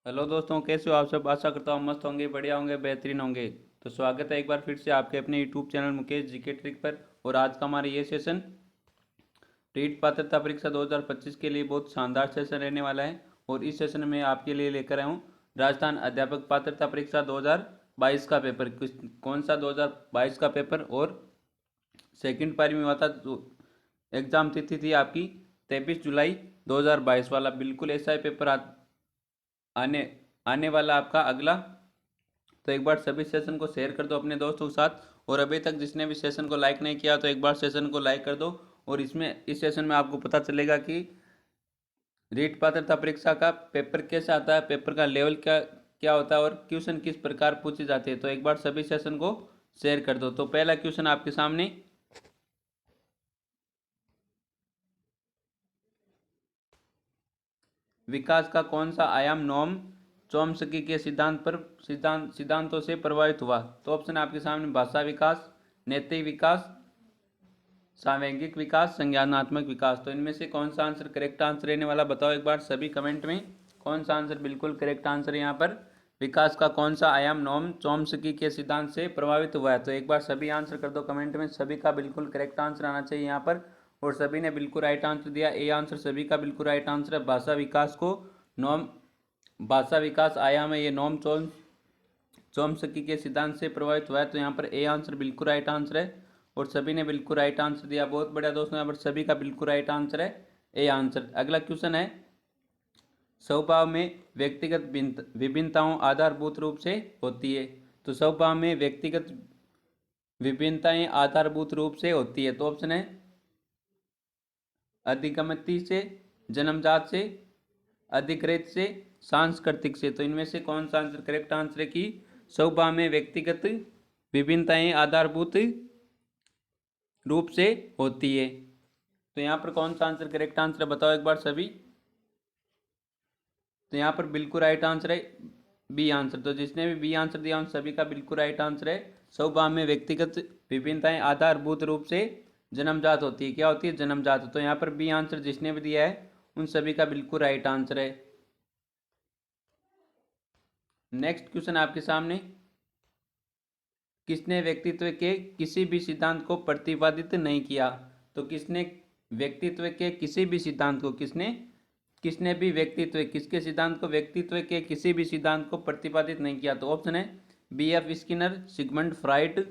Hello दोस्तों, कैसे हो आप सब। आशा करता हूँ मस्त होंगे, बढ़िया होंगे, बेहतरीन होंगे। तो स्वागत है एक बार फिर से आपके अपने YouTube channel Mukesh GK trick पर। और आज का हमारा ये सेशन रीट पात्रता परीक्षा 2025 के लिए बहुत शानदार सेशन रहने वाला है। और इस सेशन में आपके लिए लेकर आया हूँ राजस्थान अध्यापक पात्रता परीक्षा 2022 का पेपर। कौन सा 2022 का पेपर। और सेकंड पारी में हुआ था जो एग्जाम तिथि थी आपकी 23 जुलाई 2022 वाला। बिल्कुल ऐसा ही पेपर आने आने वाला आपका अगला। तो एक बार सभी सेशन को शेयर कर दो अपने दोस्तों के साथ। और अभी तक जिसने भी सेशन को लाइक नहीं किया तो एक बार सेशन को लाइक कर दो। और इस सेशन में आपको पता चलेगा कि रीट पात्रता परीक्षा का पेपर कैसा आता है, पेपर का लेवल क्या क्या होता है और क्वेश्चन किस प्रकार पूछे जाते हैं। तो एक बार सभी सेशन को शेयर कर दो। तो पहला क्वेश्चन आपके सामने, विकास का कौन सा आयाम नोम चोम्स्की के सिद्धांतों से प्रभावित हुआ। तो ऑप्शन आपके सामने भाषा विकास, नैतिक विकास, सामयिक विकास, संज्ञानात्मक विकास। तो इनमें से कौन सा आंसर करेक्ट आंसर रहने वाला, बताओ एक बार सभी कमेंट में। कौन सा आंसर बिल्कुल करेक्ट आंसर है यहाँ पर। विकास का कौन सा आयाम नोम चोम्स्की के सिद्धांत से प्रभावित हुआ है। तो एक बार सभी आंसर कर दो कमेंट में। सभी का बिल्कुल करेक्ट आंसर आना चाहिए यहाँ पर। और सभी ने बिल्कुल राइट आंसर दिया। ए आंसर सभी का बिल्कुल राइट आंसर है। भाषा विकास को नोम भाषा विकास आयाम है ये नोम चोम्स्की के सिद्धांत से प्रभावित हुआ है। तो यहाँ पर ए आंसर बिल्कुल राइट आंसर है। और सभी ने बिल्कुल राइट आंसर दिया। बहुत बढ़िया दोस्तों, यहाँ पर सभी का बिल्कुल राइट आंसर है ए आंसर। अगला क्वेश्चन है, स्वभाव में व्यक्तिगत विभिन्नताओं आधारभूत रूप से होती है। तो स्वभाव में व्यक्तिगत विभिन्नताएं आधारभूत रूप से होती है। तो ऑप्शन है अधिगमित से, जन्मजात से, अधिकृत से, सांस्कृतिक से। तो इनमें से कौन सा आंसर करेक्ट आंसर है कि स्वभाव में व्यक्तिगत विभिन्नताएं आधारभूत रूप से होती है। तो यहाँ पर कौन सा आंसर करेक्ट आंसर है, बताओ एक बार सभी। तो यहाँ पर बिल्कुल राइट आंसर है बी आंसर। तो जिसने भी बी आंसर दिया उन सभी का बिल्कुल राइट आंसर है। स्वभाव में व्यक्तिगत विभिन्नताएं आधारभूत रूप से जन्मजात होती है। क्या होती है, जन्मजात। तो यहाँ पर बी आंसर जिसने भी दिया है उन सभी का बिल्कुल राइट आंसर है। नेक्स्ट क्वेश्चन आपके सामने, किसने व्यक्तित्व के किसी भी सिद्धांत को प्रतिपादित नहीं किया। तो किसने व्यक्तित्व के किसी भी सिद्धांत को किसने भी व्यक्तित्व किसके सिद्धांत को व्यक्तित्व के किसी भी सिद्धांत को प्रतिपादित नहीं किया। तो ऑप्शन है B F Skinner, Sigmund Freud,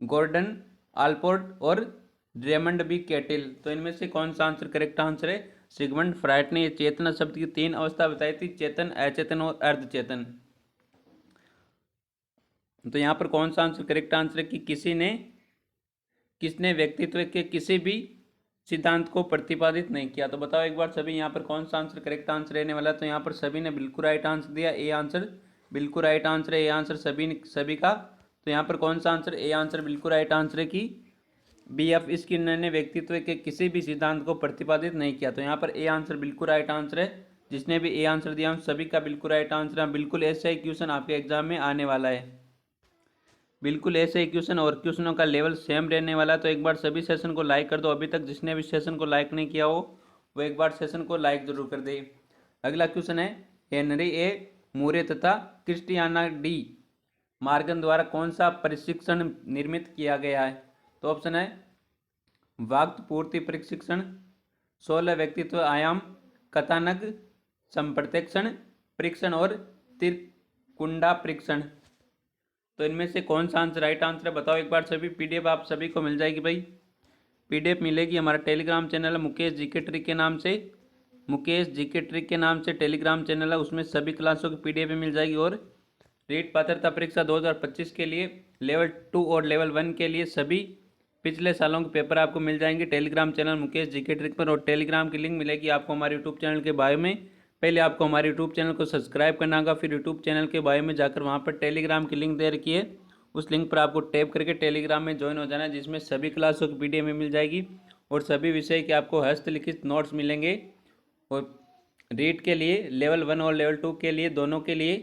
Gordon Allport और ड्रेमंड बी कैटिल। तो इनमें से कौन सा आंसर करेक्ट आंसर है। सिगमंड फ्राइड ने चेतना शब्द की तीन अवस्था बताई थी, चेतन, अचेतन और अर्धचेतन। तो यहाँ पर कौन सा आंसर करेक्ट आंसर है कि किसने व्यक्तित्व के किसी भी सिद्धांत को प्रतिपादित नहीं किया। तो बताओ एक बार सभी यहाँ पर कौन सा आंसर करेक्ट आंसर रहने वाला है। तो यहाँ पर सभी ने बिल्कुल राइट आंसर दिया। ए आंसर बिल्कुल राइट आंसर है, ए आंसर सभी का। तो यहाँ पर कौन सा आंसर, ए आंसर बिल्कुल राइट आंसर है कि बी एफ स्किनर ने व्यक्तित्व के किसी भी सिद्धांत को प्रतिपादित नहीं किया। तो यहाँ पर ए आंसर बिल्कुल राइट आंसर है। जिसने भी ए आंसर दिया उन सभी का बिल्कुल राइट आंसर है। बिल्कुल ऐसा ही क्वेश्चन आपके एग्जाम में आने वाला है। बिल्कुल ऐसे ही क्वेश्चन और क्वेश्चनों का लेवल सेम रहने वाला है। तो एक बार सभी सेशन को लाइक कर दो। अभी तक जिसने भी सेशन को लाइक नहीं किया हो वो एक बार सेशन को लाइक जरूर कर दे। अगला क्वेश्चन है, हेनरी ए मूरे तथा क्रिस्टियाना डी मार्गन द्वारा कौन सा प्रशिक्षण निर्मित किया गया है। तो ऑप्शन है वाक्य पूर्ति प्रशिक्षण, 16 व्यक्तित्व आयाम, कथानक संप्रत्यक्षण परीक्षण और त्रिकुंडा परीक्षण। तो इनमें से कौन सा आंसर राइट आंसर है, बताओ एक बार सभी। पीडीएफ आप सभी को मिल जाएगी भाई, पीडीएफ मिलेगी। हमारा टेलीग्राम चैनल है मुकेश जीके ट्रिक के नाम से, मुकेश जीके ट्रिक के नाम से टेलीग्राम चैनल है। उसमें सभी क्लासों की पीडीएफ मिल जाएगी। और रीट पात्रता परीक्षा 2025 के लिए लेवल 2 और लेवल 1 के लिए सभी पिछले सालों के पेपर आपको मिल जाएंगे Telegram channel Mukesh GK trick पर। और टेलीग्राम की लिंक मिलेगी आपको हमारे यूट्यूब चैनल के बायो में। पहले आपको हमारे यूट्यूब चैनल को सब्सक्राइब करना होगा, फिर यूट्यूब चैनल के बायो में जाकर वहाँ पर टेलीग्राम की लिंक दे रखी है, उस लिंक पर आपको टैप करके टेलीग्राम में ज्वाइन हो जाना है, जिसमें सभी क्लासों की पीडीएफ में मिल जाएगी और सभी विषय के आपको हस्तलिखित नोट्स मिलेंगे। और रीट के लिए लेवल 1 और लेवल 2 के लिए दोनों के लिए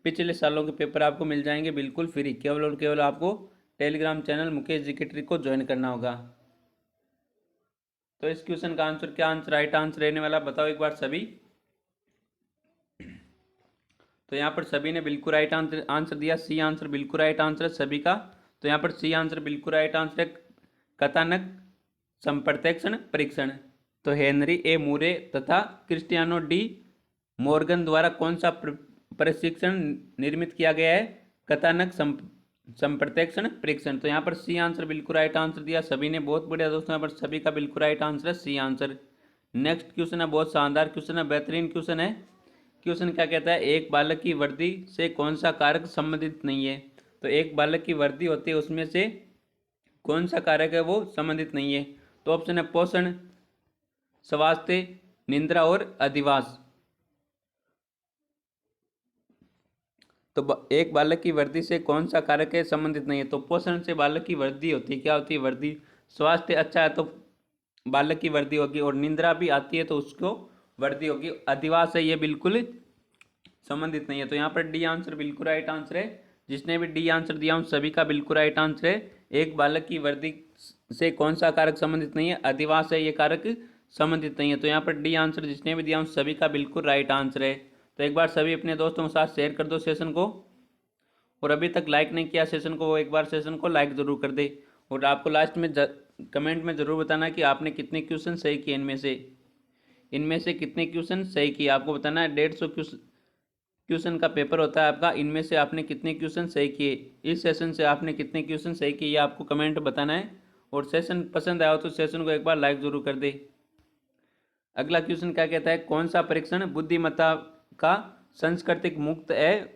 पिछले सालों के पेपर आपको मिल जाएंगे बिल्कुल फ्री। केवल और केवल आपको Telegram channel Mukesh GK trick को ज्वाइन करना होगा। तो इस क्वेश्चन का आंसर क्या आंसर राइट आंसर रहने वाला, बताओ एक बार सभी। तो यहाँ पर सभी ने बिल्कुल राइट आंसर दिया। सी आंसर बिल्कुल राइट आंसर है सभी का। तो यहाँ पर सी आंसर बिल्कुल राइट आंसर है, कथानक संप्रत्यक्षण परीक्षण। तो हेनरी ए मूरे तथा क्रिस्टियानो डी मॉर्गन द्वारा कौन सा प्रशिक्षण निर्मित किया गया है? कथानक संप्रत्यक्षण परीक्षण। तो यहाँ पर सी आंसर बिल्कुल राइट आंसर दिया सभी ने। बहुत बढ़िया दोस्तों, यहाँ पर सभी का बिल्कुल राइट आंसर है सी आंसर। नेक्स्ट क्वेश्चन है, बहुत शानदार क्वेश्चन है, बेहतरीन क्वेश्चन है। क्वेश्चन क्या कहता है? एक बालक की वर्दी से कौन सा कारक संबंधित नहीं है? तो एक बालक की वर्दी होती है, उसमें से कौन सा कारक है वो संबंधित नहीं है? तो ऑप्शन है पोषण, स्वास्थ्य, निद्रा और अधिवास। तो एक बालक की वर्दी से कौन सा कारक है संबंधित नहीं है? तो पोषण से बालक की वर्दी होती है, क्या होती है? वर्दी। स्वास्थ्य अच्छा है तो बालक की वर्दी होगी, और निद्रा भी आती है तो उसको वर्दी होगी। अधिवास है, ये बिल्कुल संबंधित नहीं है। तो यहाँ पर डी आंसर बिल्कुल राइट आंसर है। जिसने भी डी आंसर दिया उन सभी का बिल्कुल राइट आंसर है। एक बालक की वर्दी से कौन सा कारक संबंधित नहीं है? अधिवास है, ये कारक संबंधित नहीं है। तो यहाँ पर डी आंसर जिसने भी दिया उन सभी का बिल्कुल राइट आंसर है। तो एक बार सभी अपने दोस्तों के साथ शेयर कर दो सेशन को, और अभी तक लाइक नहीं किया सेशन को वो एक बार सेशन को लाइक जरूर कर दे। और आपको लास्ट में कमेंट में ज़रूर बताना कि आपने कितने क्वेश्चन सही किए, इनमें से कितने क्वेश्चन सही किए। आपको बताना है 150 क्वेश्चन का पेपर होता है आपका, इनमें से आपने कितने क्वेश्चन सही किए, इस सेशन से आपने कितने क्वेश्चन सही किए, ये आपको कमेंट बताना है। और सेशन पसंद आया हो तो सेशन को एक बार लाइक जरूर कर दे। अगला क्वेश्चन क्या कहता है? कौन सा परीक्षण बुद्धिमत्ता का सांस्कृतिक मुक्त है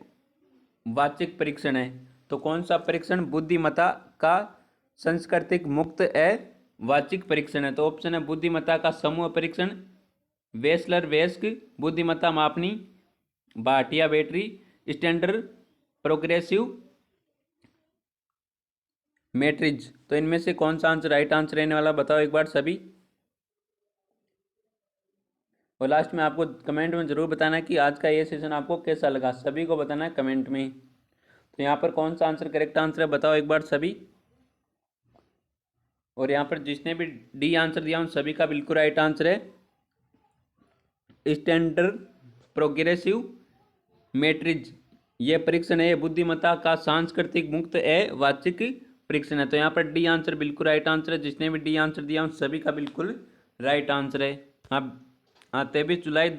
वाचिक परीक्षण है? तो कौन सा परीक्षण बुद्धिमत्ता का सांस्कृतिक मुक्त है वाचिक परीक्षण है? तो ऑप्शन है बुद्धिमत्ता का समूह परीक्षण, वेसलर वेस्क बुद्धिमत्ता मापनी, भाटिया बैटरी, स्टैंडर्ड प्रोग्रेसिव मैट्रिज। तो इनमें से कौन सा आंसर राइट आंसर रहने वाला बताओ एक बार सभी। और लास्ट में आपको कमेंट में ज़रूर बताना है कि आज का ये सेशन आपको कैसा लगा, सभी को बताना है कमेंट में। तो यहाँ पर कौन सा आंसर करेक्ट आंसर है बताओ एक बार सभी। और यहाँ पर जिसने भी डी आंसर दिया उन सभी का बिल्कुल राइट आंसर है, स्टैंडर्ड प्रोग्रेसिव मैट्रिज। ये परीक्षण है बुद्धिमत्ता का सांस्कृतिक मुक्त है वाचिक परीक्षण है। तो यहाँ पर डी आंसर बिल्कुल राइट आंसर है। जिसने भी डी आंसर दिया उन सभी का बिल्कुल राइट आंसर है। हाँ 23 जुलाई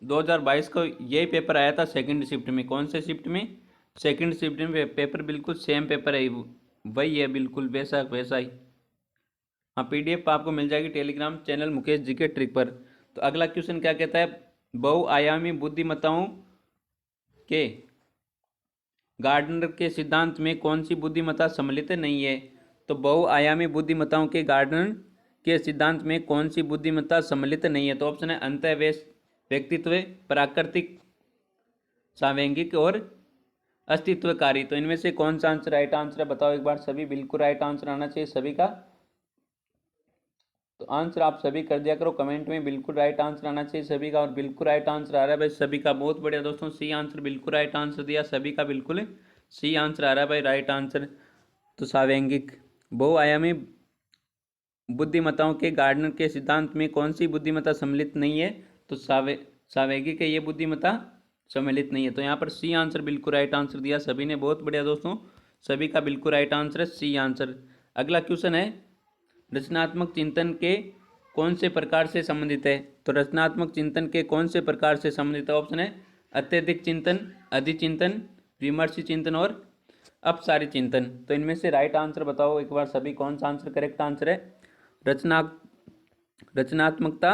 2022 को यही पेपर आया था सेकंड शिफ्ट में। कौन से शिफ्ट में? सेकंड शिफ्ट में पेपर बिल्कुल सेम पेपर है, वही है बिल्कुल वैसा वैसा ही। हाँ PDF आपको मिल जाएगी टेलीग्राम चैनल मुकेश जी के ट्रिक पर। तो अगला क्वेश्चन क्या कहता है? बहुआयामी बुद्धिमत्ताओं के गार्डनर के सिद्धांत में कौन सी बुद्धिमत्ता सम्मिलित नहीं है? तो बहुआयामी बुद्धिमत्ताओं के गार्डनर के सिद्धांत में कौन सी बुद्धिमत्ता सम्मिलित नहीं है? तो ऑप्शन है अंतःवैश व्यक्तित्व, प्राकृतिक, सावैंगिक और अस्तित्वकारी। तो इनमें से कौन सा आंसर राइट आंसर है बताओ एक बार सभी। बिल्कुल राइट आंसर आना चाहिए सभी का। तो आंसर आप सभी कर दिया करो कमेंट में, बिल्कुल राइट आंसर आना चाहिए सभी का। और बिल्कुल राइट आंसर आ रहा है भाई सभी का, बहुत बढ़िया दोस्तों। सी आंसर बिल्कुल राइट आंसर दिया सभी का, बिल्कुल सी आंसर आ रहा है भाई राइट आंसर। तो सावैंगिक बहुआयामी बुद्धिमत्ताओं के गार्डनर के सिद्धांत में कौन सी बुद्धिमत्ता सम्मिलित नहीं है? तो सावैंगिक है, ये बुद्धिमत्ता सम्मिलित नहीं है। तो यहाँ पर सी आंसर बिल्कुल राइट आंसर दिया सभी ने, बहुत बढ़िया दोस्तों। सभी का बिल्कुल राइट आंसर है सी आंसर। अगला क्वेश्चन है रचनात्मक चिंतन के कौन से प्रकार से संबंधित है? तो रचनात्मक चिंतन के कौन से प्रकार से संबंधित है? ऑप्शन है अत्यधिक चिंतन, अधिचिंतन, विमर्शी चिंतन और अपसारी चिंतन। तो इनमें से राइट आंसर बताओ एक बार सभी, कौन सा आंसर करेक्ट आंसर है? रचनात्मकता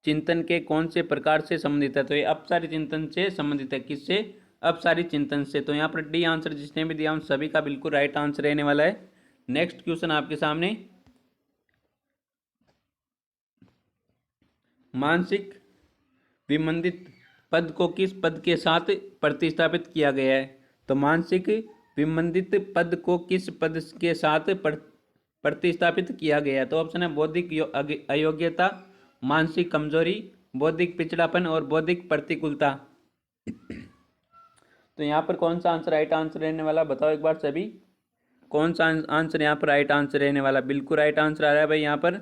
चिंतन के कौन से प्रकार से संबंधित है? तो ये अपसारी चिंतन से संबंधित है। किससे? अपसारी चिंतन से। तो यहाँ पर डी आंसर जिसने भी दिया उन सभी का बिल्कुल राइट आंसर रहने वाला है। नेक्स्ट क्वेश्चन आपके सामने, मानसिक विमंदित पद को किस पद के साथ प्रतिस्थापित किया गया है? तो मानसिक विमंदित पद को किस पद के साथ प्रतिस्थापित किया गया है? तो ऑप्शन है बौद्धिक अयोग्यता, मानसिक कमजोरी, बौद्धिक पिछड़ापन और बौद्धिक प्रतिकूलता। तो यहाँ पर कौन सा आंसर राइट आंसर रहने वाला बताओ एक बार सभी। कौन सा आंसर यहाँ पर राइट आंसर रहने वाला? बिल्कुल राइट आंसर आ रहा है भाई यहाँ पर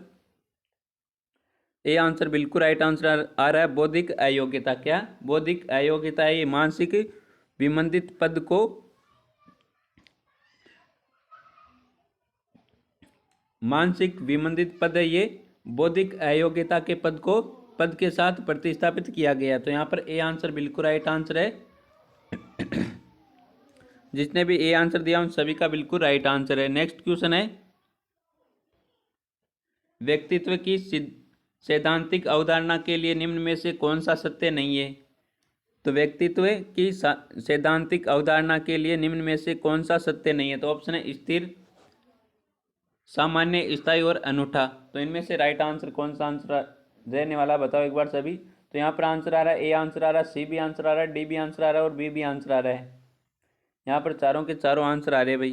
ए आंसर बिल्कुल राइट आंसर आ रहा है बौद्धिक अयोग्यता। क्या बौद्धिक अयोग्यता है? ये मानसिक विमंदित पद को मानसिक विमंदित पद है ये। बौद्धिक अयोग्यता के पद के साथ प्रतिस्थापित किया गया। तो यहाँ पर ए आंसर बिल्कुल राइट आंसर है। जिसने भी ए आंसर दिया उन सभी का बिल्कुल राइट आंसर है। नेक्स्ट क्वेश्चन है, व्यक्तित्व की सैद्धांतिक अवधारणा के लिए निम्न में से कौन सा सत्य नहीं है? तो व्यक्तित्व की सैद्धांतिक अवधारणा के लिए निम्न में से कौन सा सत्य नहीं है? तो ऑप्शन है स्थिर, सामान्य, स्थायी और अनूठा। तो इनमें से राइट आंसर कौन सा आंसर रहने वाला बताओ एक बार सभी। तो यहाँ पर आंसर आ रहा है, ए आंसर आ रहा है, सी भी आंसर आ रहा है, डी भी आंसर आ रहा है और बी भी आंसर आ रहा है। यहाँ पर चारों के चारों आंसर आ रहे हैं भाई।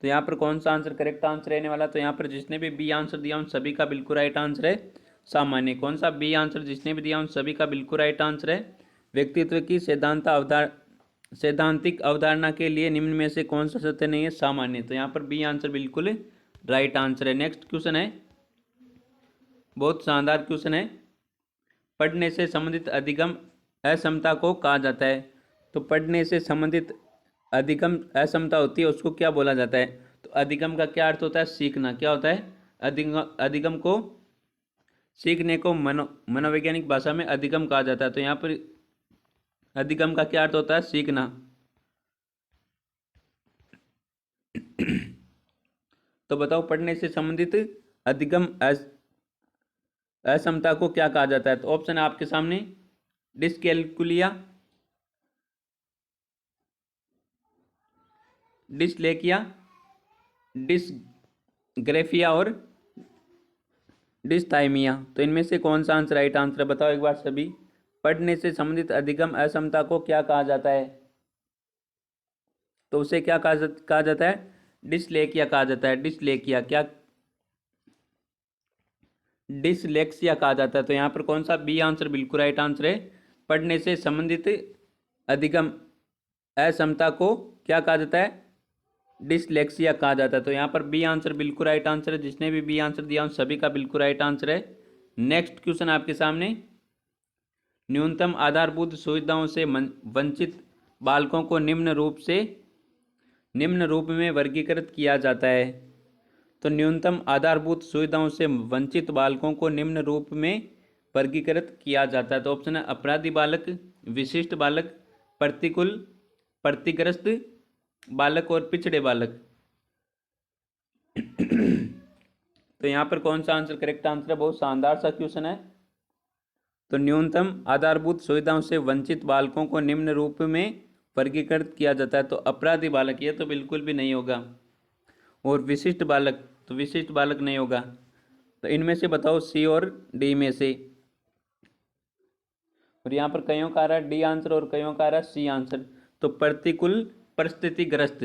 तो यहाँ पर कौन सा आंसर करेक्ट आंसर रहने वाला? तो यहाँ पर जिसने भी बी आंसर दिया उन सभी का बिल्कुल राइट आंसर है सामान्य। कौन सा बी आंसर जिसने भी दिया उन सभी का बिल्कुल राइट आंसर है व्यक्तित्व की सैद्धांतिक अवधारणा के लिए निम्न में से कौन सा सत्य नहीं है? सामान्य। तो यहाँ पर बी आंसर बिल्कुल राइट आंसर है। नेक्स्ट क्वेश्चन है, बहुत शानदार क्वेश्चन है, पढ़ने से संबंधित अधिगम अक्षमता को कहा जाता है। तो पढ़ने से संबंधित अधिगम अक्षमता होती है उसको क्या बोला जाता है? तो अधिगम का क्या अर्थ होता है? सीखना। क्या होता है? अधिगम को सीखने को मनोवैज्ञानिक भाषा में अधिगम कहा जाता है। तो यहाँ पर अधिगम का क्या अर्थ होता है? सीखना। तो बताओ पढ़ने से संबंधित अधिगम अक्षमता को क्या कहा जाता है? तो ऑप्शन है आपके सामने, डिस्कैलकुलिया, डिसलेकिया, डिसग्रेफिया और डिस्थाइमिया। तो इनमें से कौन सा आंसर राइट आंसर है बताओ एक बार सभी। पढ़ने से संबंधित अधिगम अक्षमता को क्या कहा जाता है? तो उसे क्या कहा जाता है? डिसलेकिया कहा जाता है। डिसलेकिया क्या डिसलेक्सिया कहा जाता है। तो यहाँ पर कौन सा बी आंसर बिल्कुल राइट आंसर है। पढ़ने से संबंधित अधिगम अक्षमता को क्या कहा जाता है? डिसलेक्सिया कहा जाता है। तो यहाँ पर बी आंसर बिल्कुल राइट आंसर है। जिसने भी बी आंसर दिया उन सभी का बिल्कुल राइट आंसर है। नेक्स्ट क्वेश्चन आपके सामने, न्यूनतम आधारभूत सुविधाओं से वंचित बालकों को निम्न रूप में वर्गीकृत किया जाता है। तो न्यूनतम आधारभूत सुविधाओं से वंचित बालकों को निम्न रूप में वर्गीकृत किया जाता है। तो ऑप्शन है अपराधी बालक, विशिष्ट बालक, प्रतिकूल, प्रतिग्रस्त बालक और पिछड़े बालक। तो यहाँ पर कौन सा आंसर करेक्ट आंसर है? बहुत शानदार सा क्वेश्चन है। तो न्यूनतम आधारभूत सुविधाओं से वंचित बालकों को निम्न रूप में वर्गीकृत किया जाता है। तो अपराधी बालक ये तो बिल्कुल भी नहीं होगा, और विशिष्ट बालक, तो विशिष्ट बालक नहीं होगा। तो इनमें से बताओ सी और डी में से। और यहाँ पर कईयों का आ रहा है डी आंसर और कईयों का आ रहा है सी आंसर। तो प्रतिकूल परिस्थितिग्रस्त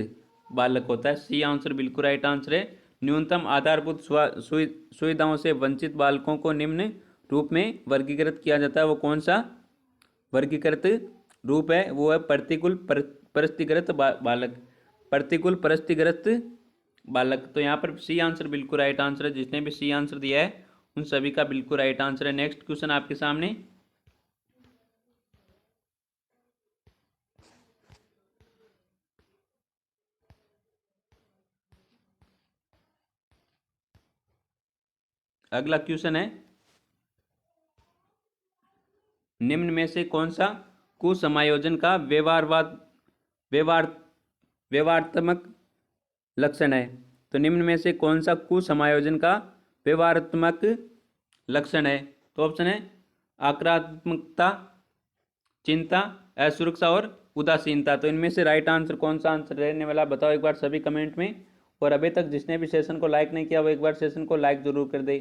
बालक होता है। सी आंसर बिल्कुल राइट आंसर है। न्यूनतम आधारभूत सुविधाओं से वंचित बालकों को निम्न रूप में वर्गीकृत किया जाता है। वो कौन सा वर्गीकृत रूप है? वो है प्रतिकूल परिस्थितिग्रस्त बालक। प्रतिकूल परिस्थितिग्रस्त बालक। तो यहाँ पर सी आंसर बिल्कुल राइट आंसर है। जिसने भी सी आंसर दिया है उन सभी का बिल्कुल राइट आंसर है। नेक्स्ट क्वेश्चन आपके सामने, अगला क्वेश्चन है, निम्न में से कौन सा कुसमायोजन का व्यवहारात्मक लक्षण है? तो निम्न में से कौन सा कुसमायोजन का व्यवहारात्मक लक्षण है? तो ऑप्शन है आक्रामकता, चिंता, असुरक्षा और उदासीनता। तो इनमें से राइट आंसर कौन सा आंसर रहने वाला बताओ एक बार सभी कमेंट में। और अभी तक जिसने भी सेशन को लाइक नहीं किया वो एक बार सेशन को लाइक जरूर कर दे।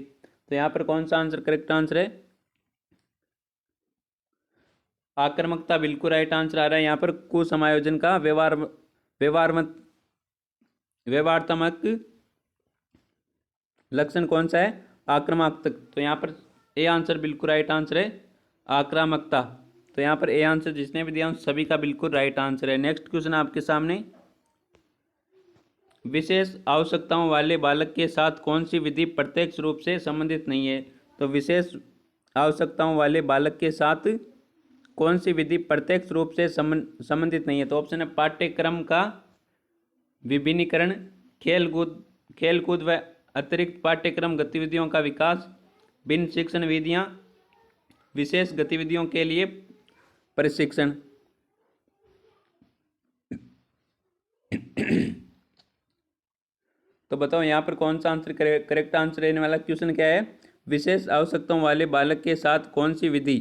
तो यहाँ पर कौन सा आंसर करेक्ट आंसर है? आक्रामकता बिल्कुल राइट आंसर आ रहा है। यहाँ पर कुसमायोजन का व्यवहारात्मक लक्षण कौन सा है? आक्रामकता। तो यहाँ पर ए आंसर बिल्कुल राइट आंसर है, आक्रामकता। तो यहाँ पर ए आंसर जिसने भी दिया उन सभी का बिल्कुल राइट आंसर है। नेक्स्ट क्वेश्चन आपके सामने, विशेष आवश्यकताओं वाले बालक के साथ कौन सी विधि प्रत्यक्ष रूप से संबंधित नहीं है? तो विशेष आवश्यकताओं वाले बालक के साथ कौन सी विधि प्रत्यक्ष रूप से संबंधित नहीं है? तो ऑप्शन है पाठ्यक्रम का विभिन्नीकरण, खेलकूद व अतिरिक्त पाठ्यक्रम गतिविधियों का विकास, भिन्न शिक्षण विधियां, विशेष गतिविधियों के लिए प्रशिक्षण। तो बताओ यहाँ पर कौन सा आंसर करेक्ट आंसर रहने वाला? क्वेश्चन क्या है? विशेष आवश्यकताओं वाले बालक के साथ कौन सी विधि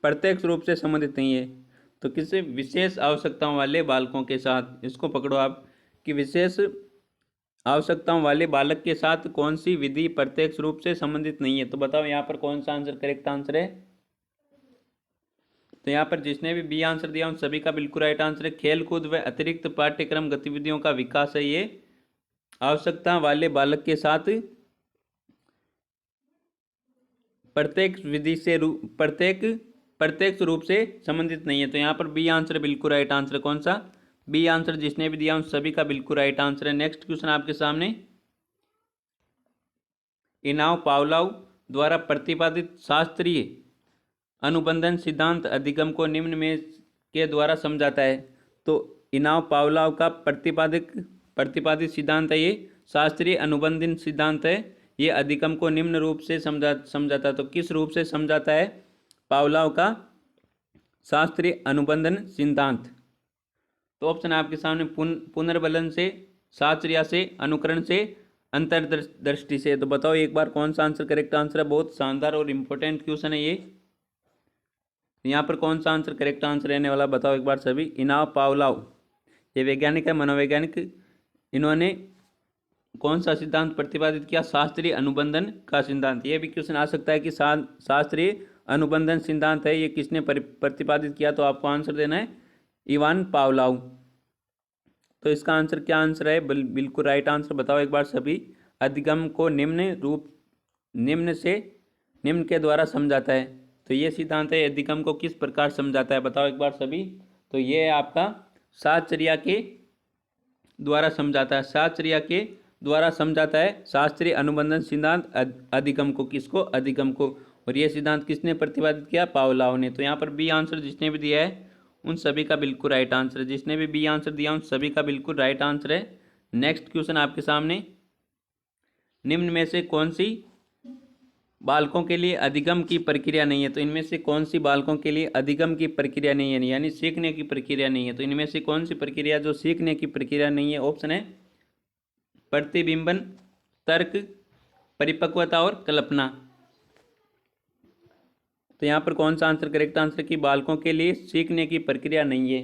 प्रत्यक्ष रूप से संबंधित नहीं है? तो किसी विशेष आवश्यकताओं वाले बालकों के साथ, इसको पकड़ो आप कि विशेष आवश्यकताओं वाले बालक के साथ कौन सी विधि प्रत्यक्ष रूप से संबंधित नहीं है? तो बताओ यहाँ पर कौन सा आंसर करेक्ट आंसर है? तो यहाँ पर जिसने भी बी आंसर दिया उन सभी का बिल्कुल राइट आंसर है। खेलकूद व अतिरिक्त पाठ्यक्रम गतिविधियों का विकास है ये आवश्यकता वाले बालक के साथ प्रत्यक्ष रूप से संबंधित नहीं है। तो यहाँ पर बी आंसर बिल्कुल राइट आंसर। कौन सा? बी आंसर जिसने भी दिया उन सभी का बिल्कुल राइट आंसर है। नेक्स्ट क्वेश्चन आपके सामने, इनाम पावलोव द्वारा प्रतिपादित शास्त्रीय अनुबंधन सिद्धांत अधिगम को निम्न में के द्वारा समझाता है। तो इनाम पावलोव का प्रतिपादित सिद्धांत है ये शास्त्रीय अनुबंधन सिद्धांत है। ये अधिगम को निम्न रूप से समझाता है। तो किस रूप से समझाता है पावलोव का शास्त्रीय अनुबंधन सिद्धांत? तो ऑप्शन आपके सामने पुनर्बलन से, साचर्या से, अनुकरण से, अंतर्दृष्टि से। तो बताओ एक बार कौन सा आंसर करेक्ट आंसर है? बहुत शानदार और इम्पोर्टेंट क्वेश्चन है ये। यहाँ पर कौन सा आंसर करेक्ट आंसर रहने वाला बताओ एक बार सभी। इनाम पावलोव ये वैज्ञानिक है, मनोवैज्ञानिक। इन्होंने कौन सा सिद्धांत प्रतिपादित किया? शास्त्रीय अनुबंधन का सिद्धांत। ये भी क्वेश्चन आ सकता है कि शास्त्रीय अनुबंधन सिद्धांत है ये किसने प्रतिपादित किया? तो आपको आंसर देना है इवान पावलोव। तो इसका आंसर क्या आंसर है? बिल्कुल राइट आंसर बताओ एक बार सभी। अधिगम को निम्न के द्वारा समझाता है। तो ये सिद्धांत है अधिगम को किस प्रकार समझाता है बताओ एक बार सभी। तो ये आपका साचर्या के द्वारा समझाता है। साचर्या के द्वारा समझाता है शास्त्रीय अनुबंधन सिद्धांत अधिगम को। किसको? अधिगम को। और ये सिद्धांत किसने प्रतिपादित किया? पावलोव ने। तो यहाँ पर बी आंसर जिसने भी दिया है उन सभी का बिल्कुल राइट आंसर है। जिसने भी बी आंसर दिया उन सभी का बिल्कुल राइट आंसर है। नेक्स्ट क्वेश्चन आपके सामने, निम्न में से कौन सी बालकों के लिए अधिगम की प्रक्रिया नहीं है? तो इनमें से कौन सी बालकों के लिए अधिगम की प्रक्रिया नहीं है, यानी सीखने की प्रक्रिया नहीं है? तो इनमें से कौन सी प्रक्रिया जो सीखने की प्रक्रिया नहीं है? ऑप्शन है प्रतिबिंबन, तर्क, परिपक्वता और कल्पना। तो यहाँ पर कौन सा आंसर करेक्ट आंसर कि बालकों के लिए सीखने की प्रक्रिया नहीं है?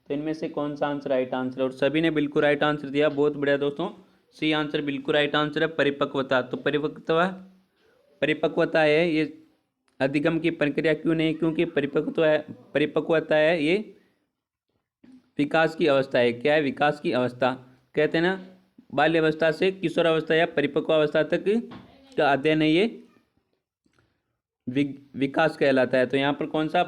तो इनमें से कौन सा आंसर राइट आंसर है? और सभी ने बिल्कुल राइट आंसर दिया, बहुत बढ़िया दोस्तों। सी आंसर बिल्कुल राइट आंसर है, परिपक्वता। तो परिपक्वता है ये अधिगम की प्रक्रिया क्यों नहीं? क्योंकि परिपक्वता है ये विकास की अवस्था है। क्या है? विकास की अवस्था। कहते हैं ना बाल्य अवस्था से किशोर अवस्था या परिपक्व अवस्था तक का अध्ययन है ये विकास कहलाता है। तो यहाँ पर कौन सा?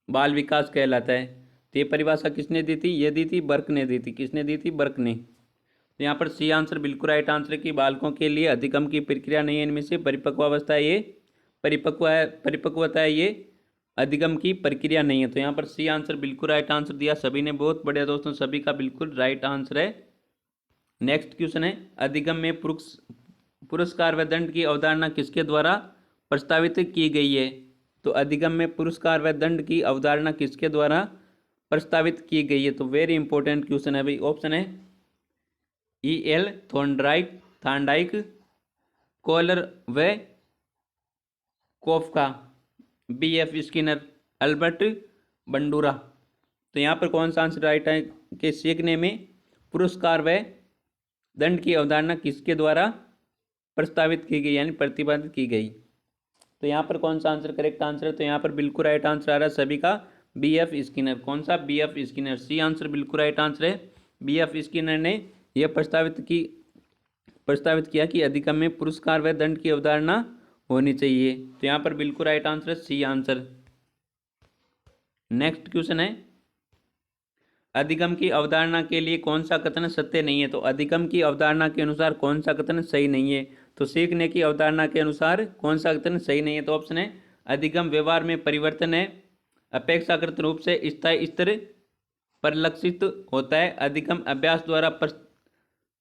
बाल विकास कहलाता है। तो ये परिभाषा किसने दी थी? ये दी थी बर्क ने दी थी। किसने दी थी? बर्क ने। तो यहाँ पर सी आंसर बिल्कुल राइट आंसर है कि बालकों के लिए अधिगम की प्रक्रिया नहीं है। इनमें से परिपक्व अवस्था है ये परिपक्वता है ये अधिगम की प्रक्रिया नहीं है। तो यहाँ पर सी आंसर बिल्कुल राइट आंसर दिया सभी ने, बहुत बढ़िया दोस्तों, सभी का बिल्कुल राइट आंसर है। नेक्स्ट क्वेश्चन है, अधिगम में पुरस्कार व दंड की अवधारणा किसके द्वारा प्रस्तावित की गई है? तो अधिगम में पुरस्कार व दंड की अवधारणा किसके द्वारा प्रस्तावित की गई है? तो वेरी इंपॉर्टेंट क्वेश्चन है भाई। ऑप्शन है E.L. थॉर्नडाइक, कोलर व कोफका, B.F. Skinner, Albert Bandura. तो यहाँ पर कौन सा आंसर राइट है कि सीखने में पुरस्कार व दंड की अवधारणा किसके द्वारा प्रस्तावित की गई यानी प्रतिपादित की गई? तो यहाँ पर कौन सा आंसर करेक्ट आंसर है? तो यहाँ पर बिल्कुल राइट आंसर आ रहा है सभी का B.F. स्किनर। कौन सा? B.F. स्किनर। सी आंसर बिल्कुल राइट आंसर है। B.F. स्किनर ने यह प्रस्तावित किया कि अधिगम में पुरस्कार व दंड की अवधारणा होनी चाहिए। तो यहाँ पर बिल्कुल राइट आंसर है सी आंसर। नेक्स्ट क्वेश्चन है, अधिगम की अवधारणा के लिए कौन सा कथन सत्य नहीं है? तो अधिगम की अवधारणा के अनुसार कौन सा कथन सही नहीं है? तो सीखने की अवधारणा के अनुसार कौन सा कथन सही नहीं है? तो ऑप्शन है अधिगम व्यवहार में परिवर्तन है, अपेक्षाकृत रूप से स्थायी स्तर परिलक्षित होता है, अधिगम अभ्यास द्वारा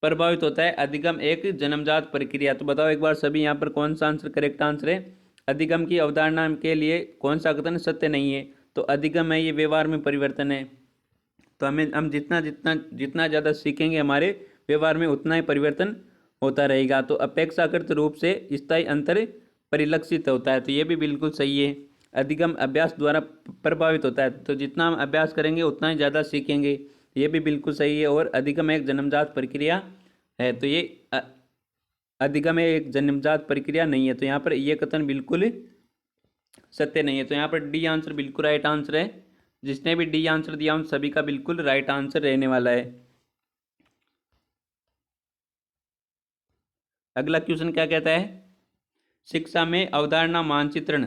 प्रभावित होता है, अधिगम एक जन्मजात प्रक्रिया। तो बताओ एक बार सभी यहाँ पर कौन सा आंसर करेक्ट आंसर है? अधिगम की अवधारणा के लिए कौन सा कथन सत्य नहीं है? तो अधिगम है ये व्यवहार में परिवर्तन है। तो हम जितना जितना जितना ज़्यादा सीखेंगे हमारे व्यवहार में उतना ही परिवर्तन होता रहेगा। तो अपेक्षाकृत रूप से स्थायी अंतर परिलक्षित होता है, तो ये भी बिल्कुल सही है। अधिगम अभ्यास द्वारा प्रभावित होता है, तो जितना हम अभ्यास करेंगे उतना ही ज़्यादा सीखेंगे, ये भी बिल्कुल सही है। और अधिगम एक जन्मजात प्रक्रिया है, तो ये अधिगम एक जन्मजात प्रक्रिया नहीं है, तो यहाँ पर ये कथन बिल्कुल सत्य नहीं है। तो यहाँ पर डी आंसर बिल्कुल राइट आंसर है। जिसने भी डी आंसर दिया उन सभी का बिल्कुल राइट आंसर रहने वाला है। अगला क्वेश्चन क्या कहता है? शिक्षा में अवधारणा मानचित्रण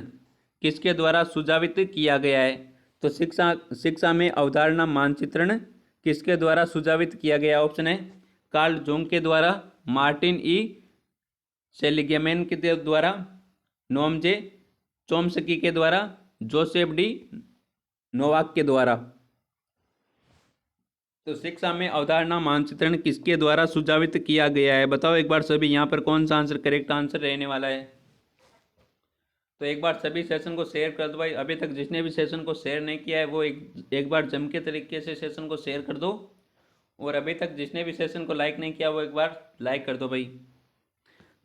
किसके द्वारा सुझावित किया गया है? तो शिक्षा में अवधारणा मानचित्रण किसके द्वारा सुझावित किया गया? ऑप्शन है कार्ल जोंग के द्वारा, मार्टिन ई सेलिग्मैन के द्वारा, नोम जे चोम्स्की के द्वारा, जोसेफ डी नोवाक के द्वारा। तो शिक्षा में अवधारणा मानचित्रण किसके द्वारा सुझावित किया गया है? बताओ एक बार सभी यहाँ पर कौन सा आंसर करेक्ट आंसर रहने वाला है? तो एक बार सभी सेशन को शेयर कर दो भाई। अभी तक जिसने भी सेशन को शेयर नहीं किया है वो एक बार जम के तरीके से सेशन को शेयर कर दो। और अभी तक जिसने भी सेशन को लाइक नहीं किया वो एक बार लाइक कर दो भाई।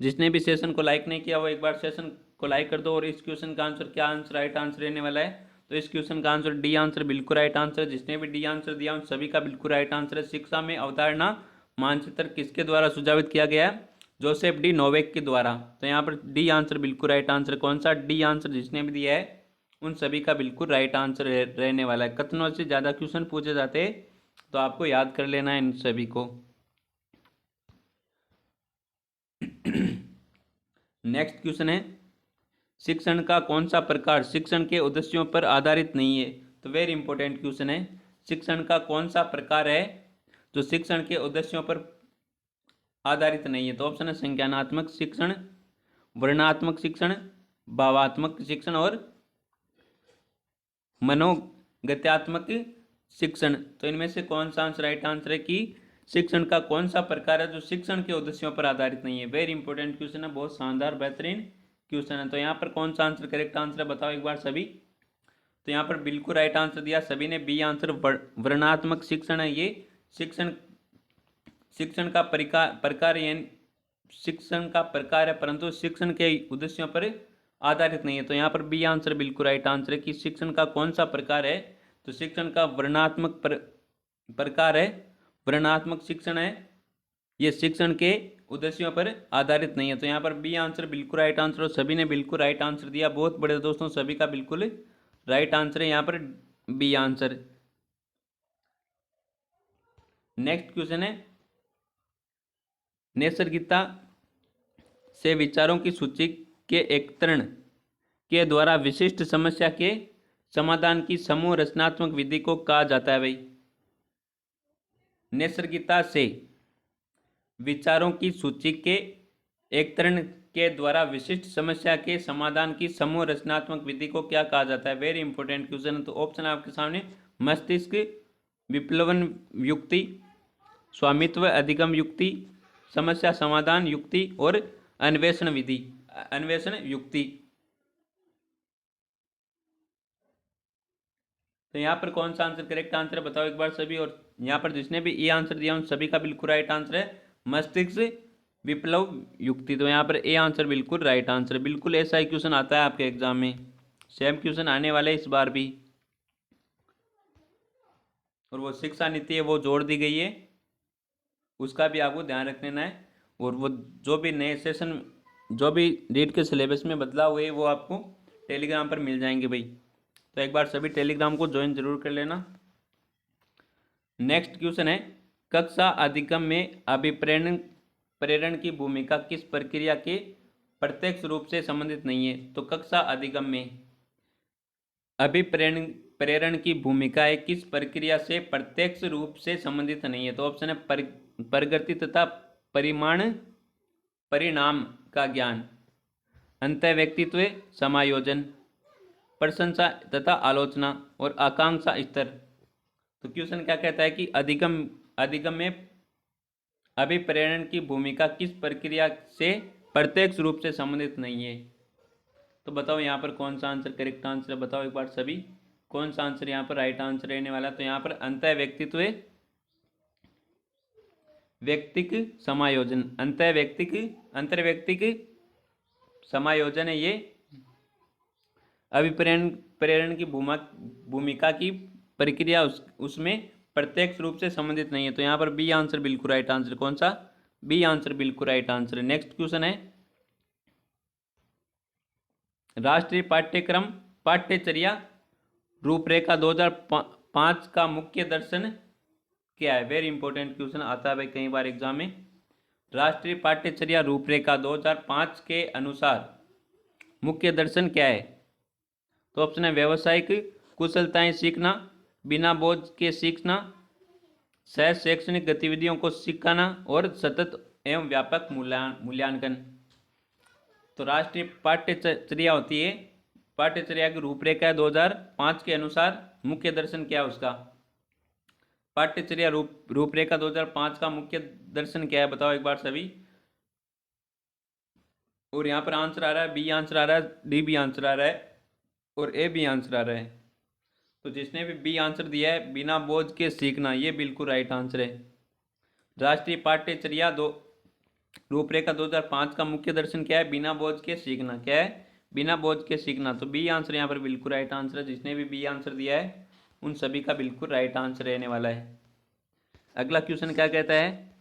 जिसने भी सेशन को लाइक नहीं किया वो एक बार सेशन को लाइक कर दो। और इस क्वेश्चन का आंसर क्या आंसर राइट आंसर रहने वाला है? तो इस क्वेश्चन का आंसर डी आंसर बिल्कुल राइट आंसर है। जिसने भी डी आंसर दिया उन सभी का बिल्कुल राइट आंसर है। शिक्षा में अवधारणा मानचित्र किसके द्वारा सुझावित किया गया है? जोसेफ डी नोवेक के द्वारा। तो यहाँ पर डी आंसर बिल्कुल राइट आंसर। कौन सा डी आंसर जिसने भी दिया है उन सभी का बिल्कुल राइट आंसर रहने वाला है। कथनों से ज़्यादा क्वेश्चन पूछे जाते हैं तो आपको याद कर लेना है इन सभी को। नेक्स्ट क्वेश्चन है शिक्षण का कौन सा प्रकार शिक्षण के उद्देश्यों पर आधारित नहीं है? तो वेरी इंपॉर्टेंट क्वेश्चन है। शिक्षण का कौन सा प्रकार है जो शिक्षण के उद्देश्यों पर आधारित नहीं है? तो ऑप्शन है संज्ञानात्मक शिक्षण, वर्णनात्मक शिक्षण, भावात्मक शिक्षण और मनोगत्यात्मक शिक्षण। तो इनमें से कौन सा आंसर राइट आंसर है कि शिक्षण का कौन सा प्रकार है जो शिक्षण के उद्देश्यों पर आधारित नहीं है? वेरी इंपॉर्टेंट क्वेश्चन है, बहुत शानदार बेहतरीन क्वेश्चन है। तो यहाँ पर कौन सा आंसर करेक्ट आंसर है? बताओ एक बार सभी। तो यहाँ पर बिल्कुल राइट आंसर दिया सभी ने, बी आंसर वर्णनात्मक शिक्षण है। ये शिक्षण का प्रकार यानी शिक्षण का प्रकार है परंतु शिक्षण के उद्देश्यों पर आधारित नहीं है। तो यहाँ पर बी आंसर बिल्कुल राइट आंसर है कि शिक्षण का कौन सा प्रकार है? तो शिक्षण का वर्णनात्मक प्रकार है, वर्णनात्मक शिक्षण है, ये शिक्षण के उद्देश्यों पर आधारित नहीं है। तो यहाँ पर बी आंसर बिल्कुल राइट आंसर और सभी ने बिल्कुल राइट आंसर दिया। बहुत बड़े दोस्तों, सभी का बिल्कुल राइट आंसर है यहाँ पर बी आंसर। नेक्स्ट क्वेश्चन है नैसर्गिकता से विचारों की सूची के एकत्रण के द्वारा विशिष्ट समस्या के समाधान की समूह रचनात्मक विधि को कहा जाता है भाई? नैसर्गिकता से विचारों की सूची के एकत्रण के द्वारा विशिष्ट समस्या के समाधान की समूह रचनात्मक विधि को क्या कहा जाता है? वेरी इंपॉर्टेंट क्वेश्चन है। तो ऑप्शन आपके सामने मस्तिष्क विप्लवन युक्ति, स्वामित्व अधिगम युक्ति, समस्या समाधान युक्ति और अन्वेषण विधि, अन्वेषण युक्ति। तो यहाँ पर कौन सा आंसर करेक्ट आंसर है? बताओ एक बार सभी। और यहाँ पर जिसने भी ए आंसर दिया उन सभी का बिल्कुल राइट आंसर है मस्तिष्क विप्लव युक्ति। तो यहाँ पर ए आंसर बिल्कुल राइट आंसर। बिल्कुल ऐसा ही क्वेश्चन आता है आपके एग्जाम में, सेम क्वेश्चन आने वाले इस बार भी। और वो शिक्षा नीति है वो जोड़ दी गई है, उसका भी आपको ध्यान रख लेना है। और वो जो भी नए सेशन जो भी रीड के सिलेबस में बदलाव हुए वो आपको टेलीग्राम पर मिल जाएंगे भाई। तो एक बार सभी टेलीग्राम को ज्वाइन जरूर कर लेना। नेक्स्ट क्वेश्चन है कक्षा अधिगम में प्रेरण की भूमिका किस प्रक्रिया के प्रत्यक्ष रूप से संबंधित नहीं है? तो कक्षा अधिगम में प्रेरण की भूमिका किस प्रक्रिया से प्रत्यक्ष रूप से संबंधित नहीं है? तो ऑप्शन है प्रगति तथा परिणाम का ज्ञान, अंतःव्यक्तित्व समायोजन, प्रशंसा तथा आलोचना और आकांक्षा स्तर। तो क्वेश्चन क्या कहता है कि अधिगम में अभिप्रेरण की भूमिका किस प्रक्रिया से प्रत्यक्ष रूप से संबंधित नहीं है। तो बताओ यहाँ पर कौन सा आंसर करेक्ट आंसर है, बताओ एक बार सभी, कौन सा आंसर यहाँ पर राइट आंसर रहने वाला। तो यहाँ पर व्यक्तिक समायोजन, अंतर्व्यक्तिक समायोजन है ये। अभिप्रेरण की भूमिका की प्रक्रिया उसमें प्रत्यक्ष रूप से संबंधित नहीं है। तो यहाँ पर बी आंसर बिल्कुल राइट आंसर, कौन सा, बी आंसर बिल्कुल राइट आंसर है। नेक्स्ट क्वेश्चन है, राष्ट्रीय पाठ्यचर्या रूपरेखा 2005 का मुख्य दर्शन क्या है। वेरी इंपॉर्टेंट क्वेश्चन आता है भाई कई बार एग्जाम में। राष्ट्रीय पाठ्यचर्या रूपरेखा 2005 के अनुसार मुख्य दर्शन क्या है। तो ऑप्शन है व्यावसायिक कुशलताएं सीखना, बिना बोझ के सीखना, सह शैक्षणिक गतिविधियों को सिखाना और सतत एवं व्यापक मूल्यांकन। तो राष्ट्रीय पाठ्यचर्या होती है, पाठ्यचर्या की रूपरेखा है 2005 के अनुसार मुख्य दर्शन क्या है उसका। पाठ्यचर्या रूपरेखा 2005 का मुख्य दर्शन क्या है, बताओ एक बार सभी। और यहाँ पर आंसर आ रहा है, बी आंसर आ रहा है, डी भी आंसर आ रहा है और ए भी आंसर आ रहा है। तो जिसने भी बी आंसर दिया है, बिना बोझ के सीखना, ये बिल्कुल राइट आंसर है। राष्ट्रीय पाठ्यचर्या रूपरेखा 2005 का मुख्य दर्शन क्या है, बिना बोझ के सीखना। क्या है, बिना बोझ के सीखना। तो बी आंसर यहाँ पर बिल्कुल राइट आंसर है। जिसने भी बी आंसर दिया है उन सभी का बिल्कुल राइट आंसर रहने वाला है। अगला क्वेश्चन क्या कहता है,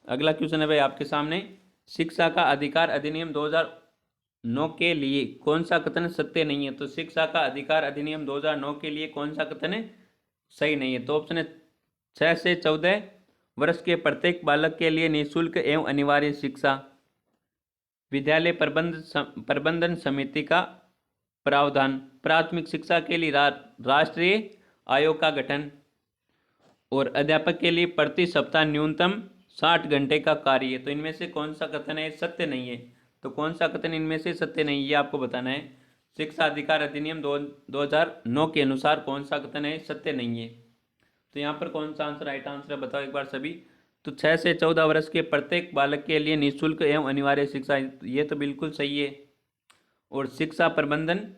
अगला क्वेश्चन है भाई आपके सामने, शिक्षा का अधिकार अधिनियम 2009 के लिए कौन सा कथन सत्य नहीं है। तो शिक्षा का अधिकार अधिनियम 2009 के लिए कौन सा कथन सही नहीं है। तो ऑप्शन है 6 से 14 वर्ष के प्रत्येक बालक के लिए निःशुल्क एवं अनिवार्य शिक्षा, विद्यालय प्रबंधन समिति का प्रावधान, प्राथमिक शिक्षा के लिए राष्ट्रीय आयोग का गठन और अध्यापक के लिए प्रति सप्ताह न्यूनतम 60 घंटे का कार्य। तो इनमें से कौन सा कथन है सत्य नहीं है। तो कौन सा कथन इनमें से सत्य नहीं है, ये आपको बताना है। शिक्षा अधिकार अधिनियम 2009 के अनुसार कौन सा कथन है सत्य नहीं है। तो यहाँ पर कौन सा आंसर राइट आंसर है, बताओ एक बार सभी। तो 6 से 14 वर्ष के प्रत्येक बालक के लिए निःशुल्क एवं अनिवार्य शिक्षा, ये तो बिल्कुल सही है। और शिक्षा प्रबंध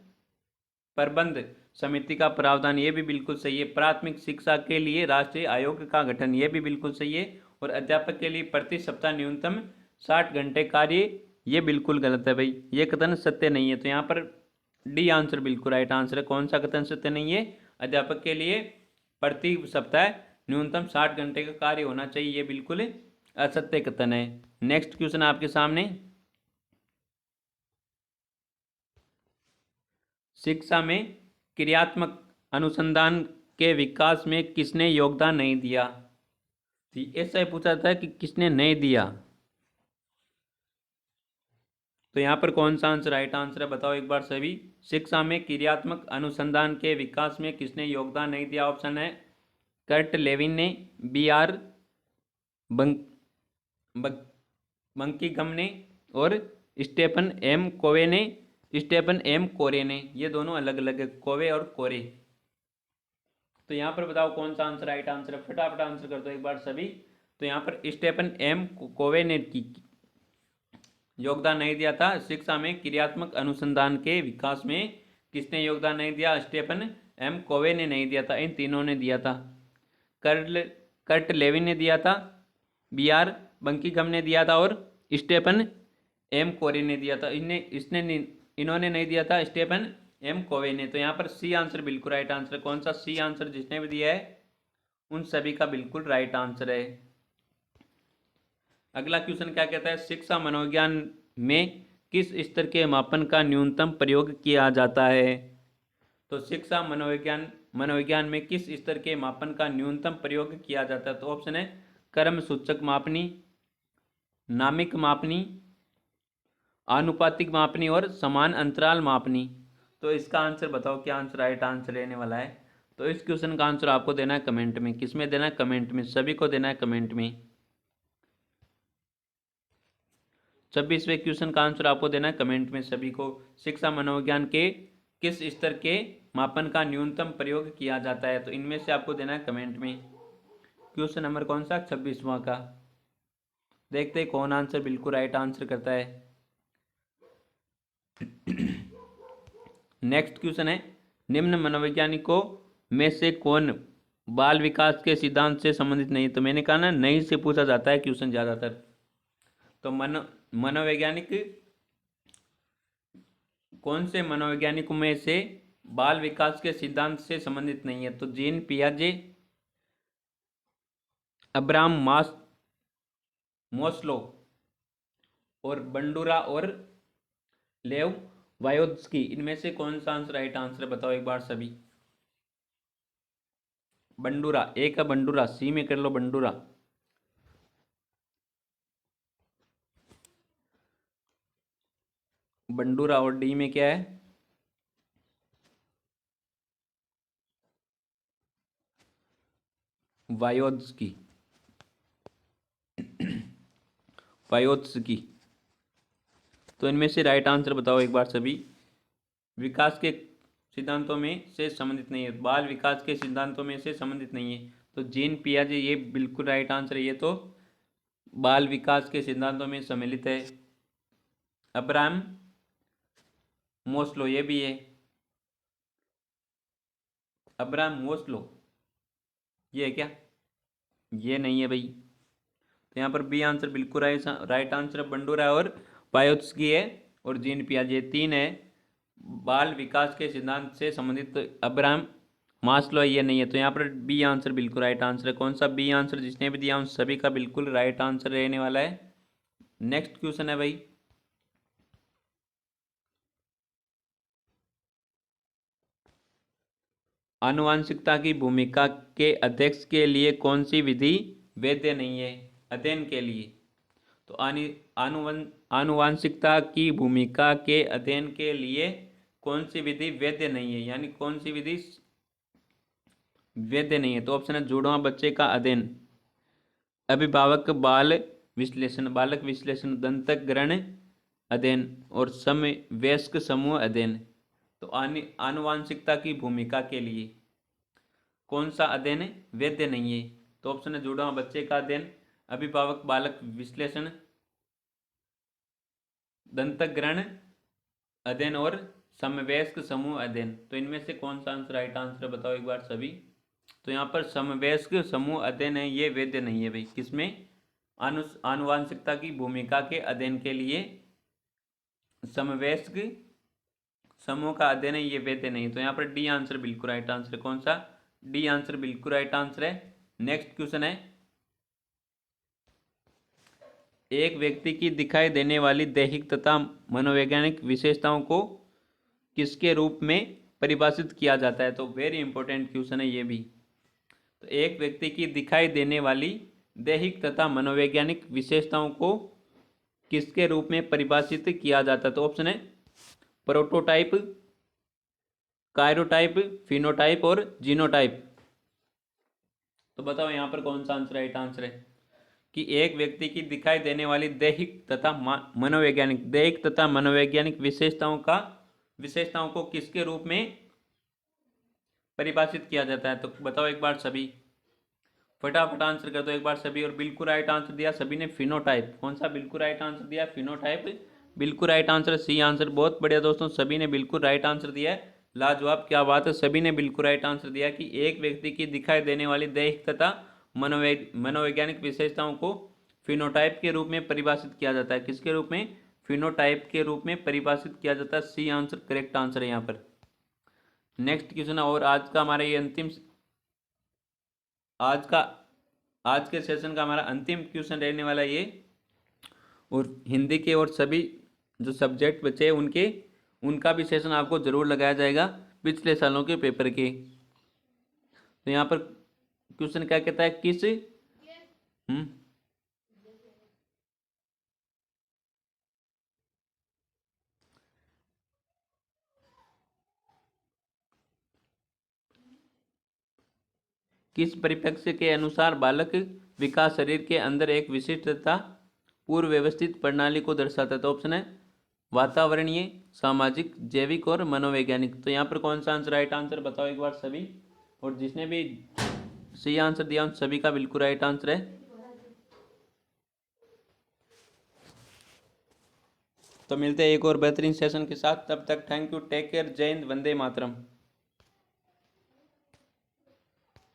समिति का प्रावधान, ये भी बिल्कुल सही है। प्राथमिक शिक्षा के लिए राष्ट्रीय आयोग का गठन, ये भी बिल्कुल सही है। और अध्यापक के लिए प्रति सप्ताह न्यूनतम 60 घंटे कार्य, ये बिल्कुल गलत है भाई, ये कथन सत्य नहीं है। तो यहाँ पर डी आंसर बिल्कुल राइट आंसर है। कौन सा कथन सत्य नहीं है, अध्यापक के लिए प्रति सप्ताह न्यूनतम 60 घंटे का कार्य होना चाहिए, ये बिल्कुल असत्य कथन है। नेक्स्ट क्वेश्चन आपके सामने, शिक्षा में क्रियात्मक अनुसंधान के विकास में किसने योगदान नहीं दिया। तो ऐसा ही पूछा था कि किसने नहीं दिया। तो यहाँ पर कौन सा आंसर राइट आंसर है, बताओ एक बार सभी। शिक्षा में क्रियात्मक अनुसंधान के विकास में किसने योगदान नहीं दिया। ऑप्शन है कर्ट लेविन ने, बी आर बंकिंघम ने और स्टेफन एम कोवे ने, स्टेफन एम कोरे ने। ये दोनों अलग अलग है, कोवे और कोरे। तो यहाँ पर बताओ कौन सा आंसर राइट आंसर है, फटाफट आंसर कर दो एक बार सभी। तो यहाँ पर स्टेफन एम कोवे ने योगदान नहीं दिया था। शिक्षा में क्रियात्मक अनुसंधान के विकास में किसने योगदान नहीं दिया, स्टेफन एम कोवे ने नहीं दिया था, इन तीनों ने दिया था। कर्ट लेविन ने दिया था, बी आर बंकिंघम ने दिया था और स्टेफन एम कोरे ने दिया था। इन्होंने नहीं दिया था, स्टेफन एम कोवे ने। तो यहाँ पर सी आंसर बिल्कुल राइट आंसर है। कौन सा, सी आंसर जिसने भी दिया है उन सभी का बिल्कुल राइट आंसर है। अगला क्वेश्चन क्या कहता है, शिक्षा मनोविज्ञान में किस स्तर के मापन का न्यूनतम प्रयोग किया जाता है। तो शिक्षा मनोविज्ञान में किस स्तर के मापन का न्यूनतम प्रयोग किया जाता है। तो ऑप्शन है क्रम सूचक मापनी, नामिक मापनी, आनुपातिक मापनी और समान अंतराल मापनी। तो इसका आंसर बताओ क्या आंसर राइट आंसर रहने वाला है। तो इस क्वेश्चन का आंसर आपको देना है कमेंट में। किस में देना है? कमेंट में, सभी को देना है कमेंट में। 26वें क्वेश्चन का आंसर आपको देना है कमेंट में सभी को। शिक्षा मनोविज्ञान के किस स्तर के मापन का न्यूनतम प्रयोग किया जाता है? तो इनमें से आपको देना है कमेंट में। क्वेश्चन नंबर कौन सा? 26वां का। देखते हैं कौन आंसर बिल्कुल राइट आंसर करता है। नेक्स्ट क्वेश्चन है, निम्न मनोवैज्ञानिकों में से कौन बाल विकास के सिद्धांत से संबंधित नहीं? तो मैंने कहा ना, नहीं से पूछा जाता है क्वेश्चन ज्यादातर। तो मनोवैज्ञानिक कौन से मनोवैज्ञानिकों में से बाल विकास के सिद्धांत से संबंधित नहीं है? तो जीन पियाजे, अब्राहम मोस्लो और बंडूरा और लेव वायोत्स्की, इनमें से कौन सा आंसर राइट आंसर बताओ एक बार सभी। बंडूरा, ए का बंडूरा, सी में कर लो बंडूरा। बंडूरा और डी में क्या है? वायोत्स्की, वायोत्स्की। तो इनमें से राइट आंसर बताओ एक बार सभी। विकास के सिद्धांतों में से संबंधित नहीं है, बाल विकास के सिद्धांतों में से संबंधित नहीं है। तो जीन पियाजे, ये बिल्कुल राइट आंसर है, ये तो बाल विकास के सिद्धांतों में सम्मिलित है। अब्राहम मोस्लो, ये भी है अब्राहम मोस्लो, ये है क्या? ये नहीं है भाई। तो यहाँ पर बी आंसर बिल्कुल राइट आंसर बंडूरा और पायोत्स्की है। और जीन पियाजे, तीन है बाल विकास के सिद्धांत से संबंधित अब्राहम मास्लो, ये नहीं है। तो यहाँ पर बी आंसर बिल्कुल राइट आंसर है। कौन सा? B answer. जिसने भी दिया उन सभी का बिल्कुल राइट आंसर रहने वाला है। नेक्स्ट क्वेश्चन है भाई, आनुवांशिकता की भूमिका के अध्ययन के लिए कौन सी विधि वैध नहीं है? अध्ययन के लिए। तो आनुवांशिकता की भूमिका के अध्ययन के लिए कौन सी विधि वैध नहीं है, यानी कौन सी विधि वैध नहीं है? तो ऑप्शन है जुड़वां बच्चे का अध्ययन, अभिभावक बाल विश्लेषण, बालक विश्लेषण, दंतक ग्रहण अध्ययन और समवयस्क समूह अध्ययन। तो आनुवांशिकता की भूमिका के लिए कौन सा अध्ययन वैध नहीं है? तो ऑप्शन है जुड़वां बच्चे का अध्ययन, अभिभावक बालक विश्लेषण, दंतक ग्रहण अध्ययन और समवयस्क समूह अध्ययन। तो इनमें से कौन सा आंसर राइट आंसर बताओ एक बार सभी। तो यहाँ पर समवयस्क समूह अध्ययन है, ये वैध नहीं है भाई। किसमें? आनुवांशिकता की भूमिका के अध्ययन के लिए समवयस्क समूह का अध्ययन है, ये वैध नहीं। तो यहाँ पर डी आंसर बिल्कुल राइट आंसर है। कौन सा? डी आंसर बिल्कुल राइट आंसर है। नेक्स्ट क्वेश्चन है, एक व्यक्ति की दिखाई देने वाली दैहिक तथा मनोवैज्ञानिक विशेषताओं को किसके रूप में परिभाषित किया जाता है? तो वेरी इंपॉर्टेंट क्वेश्चन है ये भी। तो एक व्यक्ति की दिखाई देने वाली दैहिक तथा मनोवैज्ञानिक विशेषताओं को किसके रूप में परिभाषित किया जाता है? तो ऑप्शन है प्रोटोटाइप, कायरोटाइप, फिनोटाइप और जीनोटाइप। तो बताओ यहाँ पर कौन सा आंसर राइट आंसर है कि एक व्यक्ति की दिखाई देने वाली दैहिक तथा मनोवैज्ञानिक विशेषताओं को किसके रूप में परिभाषित किया जाता है? तो बताओ एक बार सभी, फटाफट आंसर कर दो एक बार सभी। और बिल्कुल राइट आंसर दिया सभी ने फिनोटाइप। कौन सा बिल्कुल राइट आंसर दिया? फिनोटाइप बिल्कुल राइट आंसर, सी आंसर। बहुत बढ़िया दोस्तों, सभी ने बिल्कुल राइट आंसर दिया है। लाजवाब, क्या बात है, सभी ने बिल्कुल राइट आंसर दिया कि एक व्यक्ति की दिखाई देने वाली दैहिक तथा मनोवैज्ञानिक विशेषताओं को फिनोटाइप के रूप में परिभाषित किया जाता है। किसके रूप में? फिनोटाइप के रूप में परिभाषित किया जाता है। सी आंसर करेक्ट आंसर है यहाँ पर। नेक्स्ट क्वेश्चन, और आज का हमारा ये अंतिम, आज के सेशन का हमारा अंतिम क्वेश्चन रहने वाला ये। और हिंदी के और सभी जो सब्जेक्ट बचे हैं उनका भी सेशन आपको जरूर लगाया जाएगा पिछले सालों के पेपर के। तो यहाँ पर क्वेश्चन क्या कहता है, किस किस परिप्रेक्ष्य के अनुसार बालक विकास शरीर के अंदर एक विशिष्ट तथा पूर्व व्यवस्थित प्रणाली को दर्शाता है? तो ऑप्शन है वातावरणीय, सामाजिक, जैविक और मनोवैज्ञानिक। तो यहाँ पर कौन सा आंसर राइट आंसर बताओ एक बार सभी। और जिसने भी सही आंसर दिया उन सभी का बिल्कुल राइट आंसर है। तो मिलते हैं एक और बेहतरीन सेशन के साथ, तब तक थैंक यू, टेक केयर, जय हिंद, वंदे मातरम।